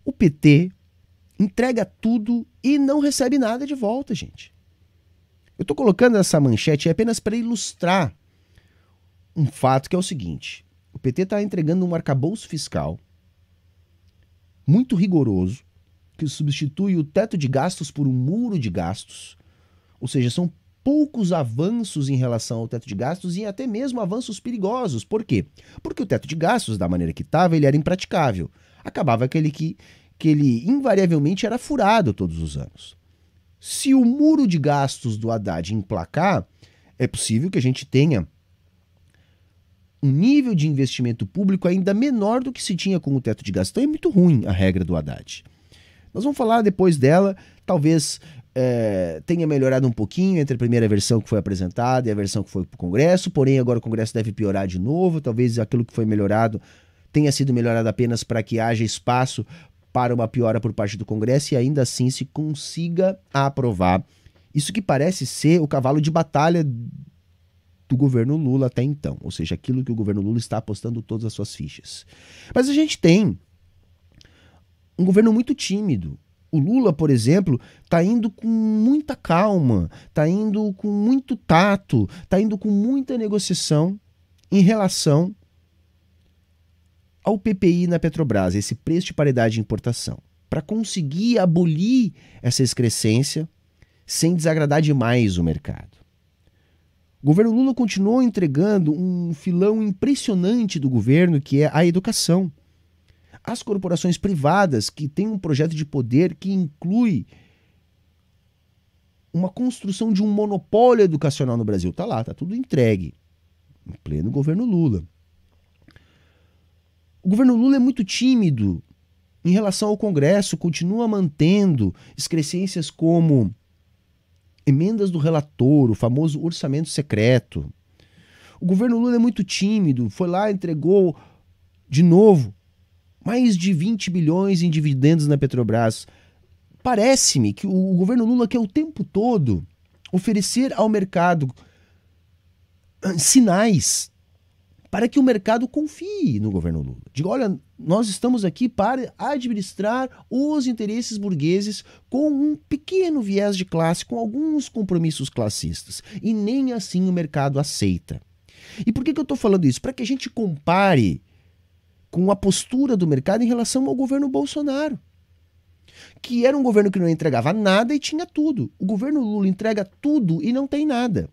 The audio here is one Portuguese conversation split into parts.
O PT entrega tudo e não recebe nada de volta, gente. Eu estou colocando essa manchete apenas para ilustrar um fato que é o seguinte. O PT está entregando um arcabouço fiscal muito rigoroso, que substitui o teto de gastos por um muro de gastos. Ou seja, são poucos avanços em relação ao teto de gastos e até mesmo avanços perigosos. Por quê? Porque o teto de gastos, da maneira que estava, ele era impraticável. Acabava que ele invariavelmente era furado todos os anos. Se o muro de gastos do Haddad emplacar, é possível que a gente tenha um nível de investimento público ainda menor do que se tinha com o teto de gastos. Então é muito ruim a regra do Haddad. Nós vamos falar depois dela, talvez tenha melhorado um pouquinho entre a primeira versão que foi apresentada e a versão que foi para o Congresso, porém agora o Congresso deve piorar de novo, talvez aquilo que foi melhorado tenha sido melhorado apenas para que haja espaço para uma piora por parte do Congresso e ainda assim se consiga aprovar. Isso que parece ser o cavalo de batalha do governo Lula até então, ou seja, aquilo que o governo Lula está apostando todas as suas fichas. Mas a gente tem um governo muito tímido. O Lula, por exemplo, está indo com muita calma, está indo com muito tato, está indo com muita negociação em relação ao PPI na Petrobras, esse preço de paridade de importação, para conseguir abolir essa excrescência sem desagradar demais o mercado. O governo Lula continuou entregando um filão impressionante do governo, que é a educação. As corporações privadas que têm um projeto de poder que inclui uma construção de um monopólio educacional no Brasil. Está lá, está tudo entregue, em pleno governo Lula. O governo Lula é muito tímido em relação ao Congresso, continua mantendo excrescências como emendas do relator, o famoso orçamento secreto. O governo Lula é muito tímido, foi lá, entregou de novo mais de 20 bilhões em dividendos na Petrobras. Parece-me que o governo Lula quer o tempo todo oferecer ao mercado sinais para que o mercado confie no governo Lula. Diga, olha, nós estamos aqui para administrar os interesses burgueses com um pequeno viés de classe, com alguns compromissos classistas. E nem assim o mercado aceita. E por que eu estou falando isso? Para que a gente compare com a postura do mercado em relação ao governo Bolsonaro, que era um governo que não entregava nada e tinha tudo. O governo Lula entrega tudo e não tem nada.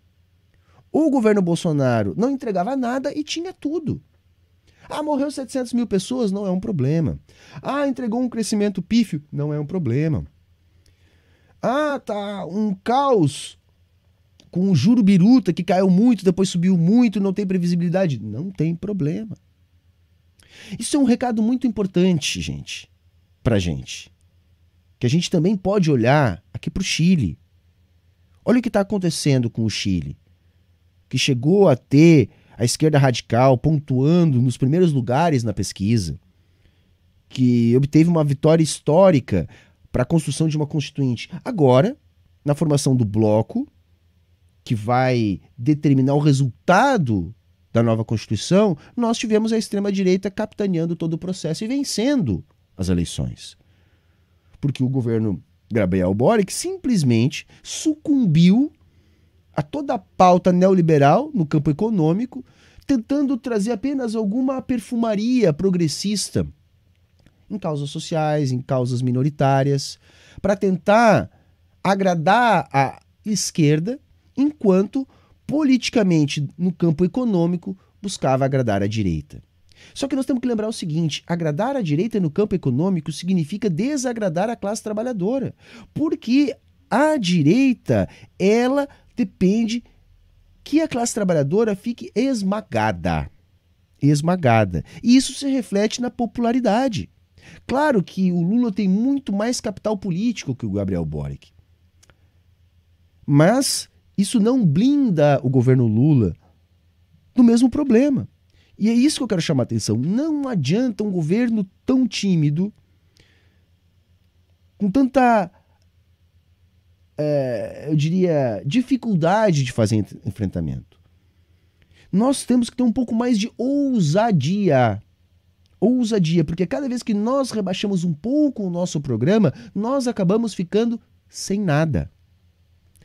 O governo Bolsonaro não entregava nada e tinha tudo. Ah, morreu 700 mil pessoas? Não é um problema. Ah, entregou um crescimento pífio? Não é um problema. Ah, tá um caos com o juro biruta que caiu muito, depois subiu muito, não tem previsibilidade? Não tem problema. Isso é um recado muito importante, gente, pra gente. Que a gente também pode olhar aqui pro Chile. Olha o que está acontecendo com o Chile, que chegou a ter a esquerda radical pontuando nos primeiros lugares na pesquisa, que obteve uma vitória histórica para a construção de uma constituinte. Agora, na formação do bloco, que vai determinar o resultado da nova Constituição, nós tivemos a extrema-direita capitaneando todo o processo e vencendo as eleições. Porque o governo Gabriel Boric simplesmente sucumbiu a toda a pauta neoliberal no campo econômico, tentando trazer apenas alguma perfumaria progressista em causas sociais, em causas minoritárias, para tentar agradar a esquerda, enquanto politicamente no campo econômico buscava agradar a direita. Só que nós temos que lembrar o seguinte, agradar a direita no campo econômico significa desagradar a classe trabalhadora, porque a direita, ela depende que a classe trabalhadora fique esmagada. Esmagada. E isso se reflete na popularidade. Claro que o Lula tem muito mais capital político que o Gabriel Boric. Mas isso não blinda o governo Lula do mesmo problema. E é isso que eu quero chamar a atenção. Não adianta um governo tão tímido, com tanta, eu diria, dificuldade de fazer enfrentamento. Nós temos que ter um pouco mais de ousadia. ousadia, porque cada vez que nós rebaixamos um pouco o nosso programa, nós acabamos ficando sem nada.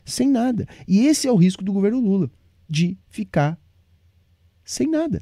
Sem nada. E esse é o risco do governo Lula, de ficar sem nada.